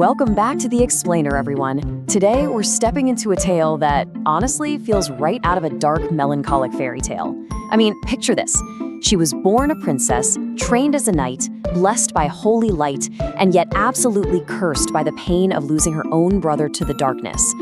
Welcome back to The Explainer, everyone. Today, we're stepping into a tale that, honestly, feels right out of a dark, melancholic fairy tale. I mean, picture this. She was born a princess, trained as a knight, blessed by holy light, and yet absolutely cursed by the pain of losing her own brother to the darkness.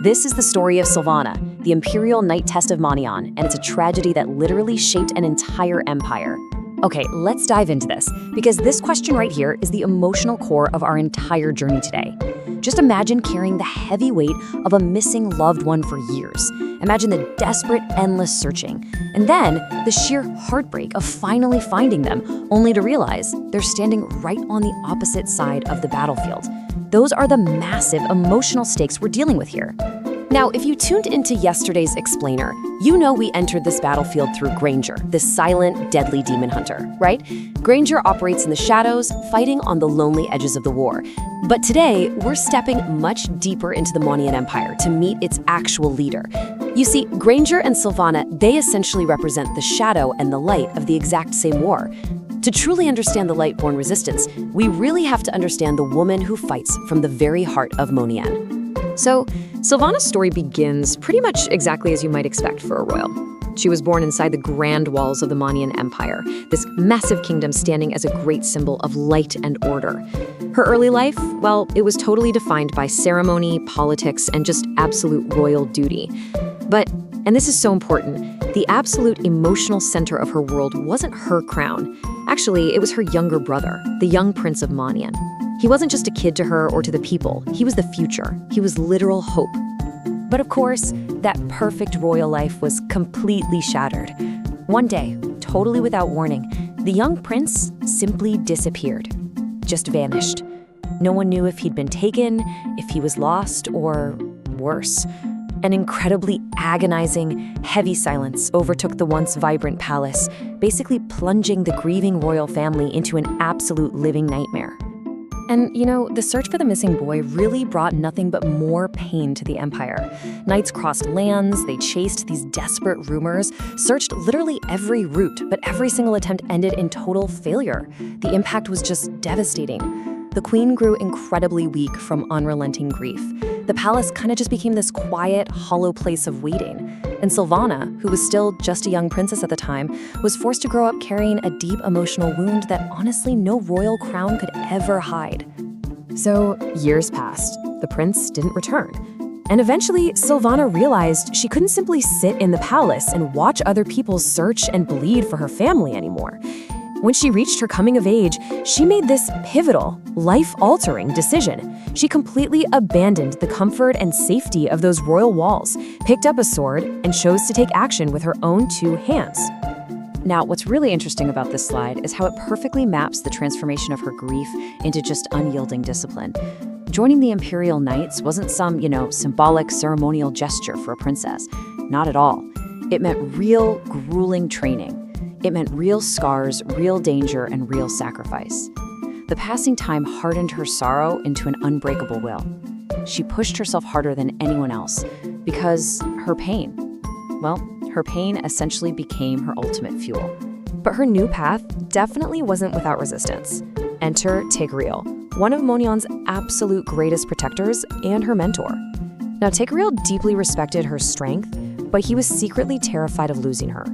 This is the story of Silvanna, the imperial knight-test of Moniyan, and it's a tragedy that literally shaped an entire empire. Okay, let's dive into this, because this question right here is the emotional core of our entire journey today. Just imagine carrying the heavy weight of a missing loved one for years. Imagine the desperate, endless searching, and then the sheer heartbreak of finally finding them, only to realize they're standing right on the opposite side of the battlefield. Those are the massive emotional stakes we're dealing with here. Now, if you tuned into yesterday's Explainer, you know we entered this battlefield through Granger, this silent, deadly demon hunter, right? Granger operates in the shadows, fighting on the lonely edges of the war. But today, we're stepping much deeper into the Moniyan Empire to meet its actual leader. You see, Granger and Silvanna, they essentially represent the shadow and the light of the exact same war. To truly understand the Lightborn resistance, we really have to understand the woman who fights from the very heart of Moniyan. So, Silvanna's story begins pretty much exactly as you might expect for a royal. She was born inside the grand walls of the Moniyan Empire, this massive kingdom standing as a great symbol of light and order. Her early life, well, it was totally defined by ceremony, politics, and just absolute royal duty. But, and this is so important, the absolute emotional center of her world wasn't her crown. Actually, it was her younger brother, the young prince of Moniyan. He wasn't just a kid to her or to the people. He was the future. He was literal hope. But of course, that perfect royal life was completely shattered. One day, totally without warning, the young prince simply disappeared. Just vanished. No one knew if he'd been taken, if he was lost, or worse. An incredibly agonizing, heavy silence overtook the once vibrant palace, basically plunging the grieving royal family into an absolute living nightmare. And, you know, the search for the missing boy really brought nothing but more pain to the empire. Knights crossed lands, they chased these desperate rumors, searched literally every route, but every single attempt ended in total failure. The impact was just devastating. The queen grew incredibly weak from unrelenting grief. The palace kind of just became this quiet, hollow place of waiting. And Silvanna, who was still just a young princess at the time, was forced to grow up carrying a deep emotional wound that honestly no royal crown could ever hide. So years passed. The prince didn't return. And eventually, Silvanna realized she couldn't simply sit in the palace and watch other people search and bleed for her family anymore. When she reached her coming of age, she made this pivotal, life-altering decision. She completely abandoned the comfort and safety of those royal walls, picked up a sword, and chose to take action with her own two hands. Now, what's really interesting about this slide is how it perfectly maps the transformation of her grief into just unyielding discipline. Joining the Imperial Knights wasn't some, symbolic ceremonial gesture for a princess. Not at all. It meant real, grueling training. It meant real scars, real danger, and real sacrifice. The passing time hardened her sorrow into an unbreakable will. She pushed herself harder than anyone else because her pain essentially became her ultimate fuel. But her new path definitely wasn't without resistance. Enter Tigreal, one of Moniyan's absolute greatest protectors and her mentor. Now, Tigreal deeply respected her strength, but he was secretly terrified of losing her.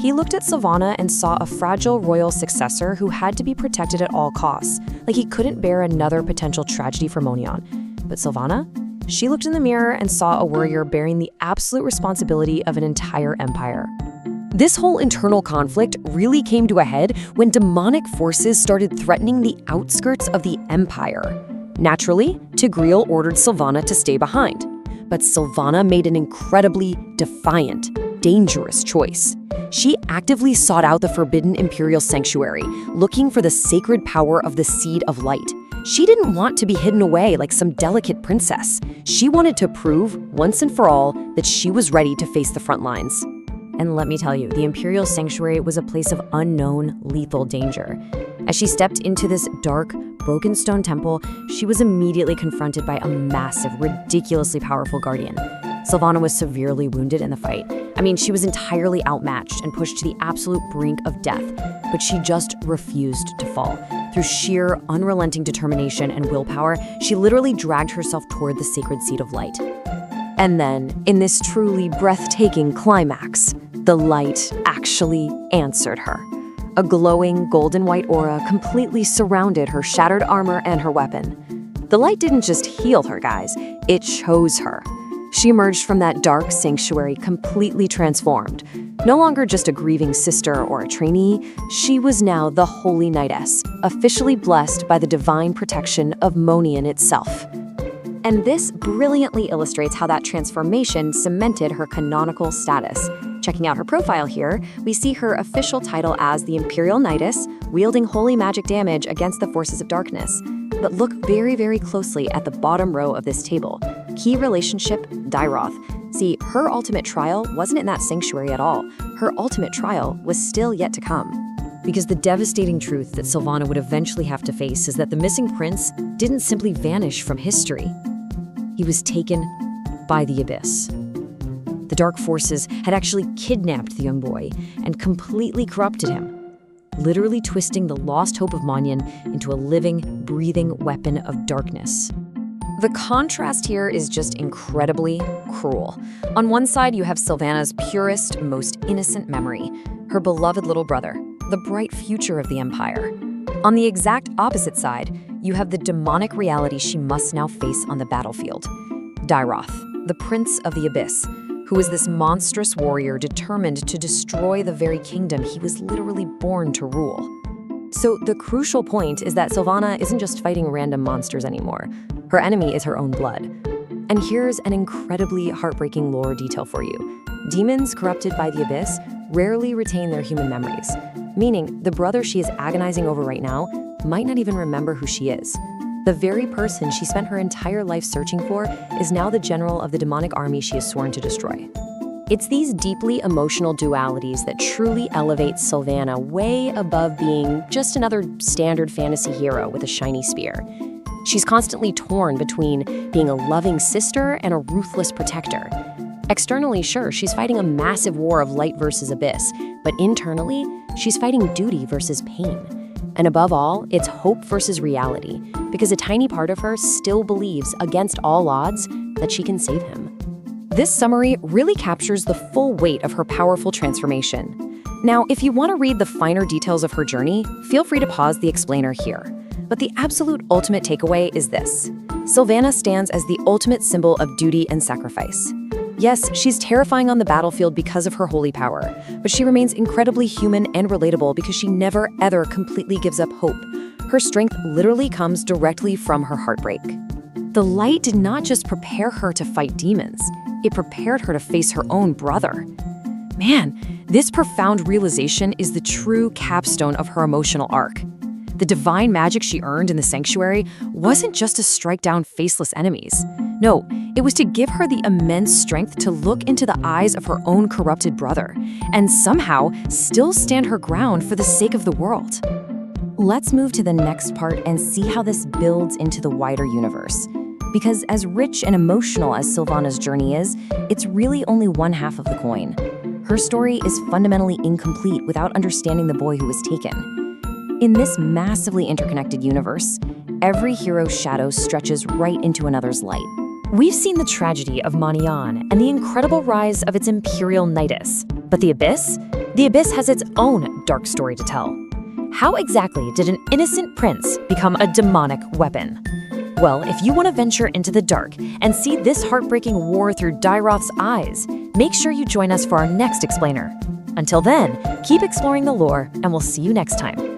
He looked at Silvanna and saw a fragile royal successor who had to be protected at all costs, like he couldn't bear another potential tragedy for Moniyan. But Silvanna? She looked in the mirror and saw a warrior bearing the absolute responsibility of an entire empire. This whole internal conflict really came to a head when demonic forces started threatening the outskirts of the empire. Naturally, Tigreal ordered Silvanna to stay behind. But Silvanna made an incredibly defiant, dangerous choice. She actively sought out the forbidden imperial sanctuary, looking for the sacred power of the Seed of Light. She didn't want to be hidden away like some delicate princess. She wanted to prove, once and for all, that she was ready to face the front lines. And let me tell you, the imperial sanctuary was a place of unknown, lethal danger. As she stepped into this dark, broken stone temple, she was immediately confronted by a massive, ridiculously powerful guardian. Silvanna was severely wounded in the fight. She was entirely outmatched and pushed to the absolute brink of death, but she just refused to fall. Through sheer, unrelenting determination and willpower, she literally dragged herself toward the sacred seat of light. And then, in this truly breathtaking climax, the light actually answered her. A glowing golden white aura completely surrounded her shattered armor and her weapon. The light didn't just heal her, guys, it chose her. She emerged from that dark sanctuary completely transformed. No longer just a grieving sister or a trainee, she was now the Holy Knightess, officially blessed by the divine protection of Moniyan itself. And this brilliantly illustrates how that transformation cemented her canonical status. Checking out her profile here, we see her official title as the Imperial Knightess, wielding holy magic damage against the forces of darkness. But look very, very closely at the bottom row of this table. Key relationship, Dyrroth. See, her ultimate trial wasn't in that sanctuary at all. Her ultimate trial was still yet to come. Because the devastating truth that Silvanna would eventually have to face is that the missing prince didn't simply vanish from history. He was taken by the Abyss. The dark forces had actually kidnapped the young boy and completely corrupted him, literally twisting the lost hope of Moniyan into a living, breathing weapon of darkness. The contrast here is just incredibly cruel. On one side, you have Silvanna's purest, most innocent memory, her beloved little brother, the bright future of the Empire. On the exact opposite side, you have the demonic reality she must now face on the battlefield. Dyrroth, the Prince of the Abyss, who is this monstrous warrior determined to destroy the very kingdom he was literally born to rule. So the crucial point is that Silvanna isn't just fighting random monsters anymore. Her enemy is her own blood. And here's an incredibly heartbreaking lore detail for you. Demons corrupted by the Abyss rarely retain their human memories, meaning the brother she is agonizing over right now might not even remember who she is. The very person she spent her entire life searching for is now the general of the demonic army she is sworn to destroy. It's these deeply emotional dualities that truly elevate Silvanna way above being just another standard fantasy hero with a shiny spear. She's constantly torn between being a loving sister and a ruthless protector. Externally, sure, she's fighting a massive war of light versus abyss, but internally, she's fighting duty versus pain. And above all, it's hope versus reality, because a tiny part of her still believes, against all odds, that she can save him. This summary really captures the full weight of her powerful transformation. Now, if you want to read the finer details of her journey, feel free to pause the explainer here. But the absolute ultimate takeaway is this. Silvanna stands as the ultimate symbol of duty and sacrifice. Yes, she's terrifying on the battlefield because of her holy power, but she remains incredibly human and relatable because she never, ever completely gives up hope. Her strength literally comes directly from her heartbreak. The light did not just prepare her to fight demons, it prepared her to face her own brother. Man, this profound realization is the true capstone of her emotional arc. The divine magic she earned in the sanctuary wasn't just to strike down faceless enemies. No, it was to give her the immense strength to look into the eyes of her own corrupted brother and somehow still stand her ground for the sake of the world. Let's move to the next part and see how this builds into the wider universe. Because as rich and emotional as Silvanna's journey is, it's really only one half of the coin. Her story is fundamentally incomplete without understanding the boy who was taken. In this massively interconnected universe, every hero's shadow stretches right into another's light. We've seen the tragedy of Moniyan and the incredible rise of its Imperial Knightess. But the Abyss? The Abyss has its own dark story to tell. How exactly did an innocent prince become a demonic weapon? Well, if you want to venture into the dark and see this heartbreaking war through Dyrroth's eyes, make sure you join us for our next explainer. Until then, keep exploring the lore, and we'll see you next time.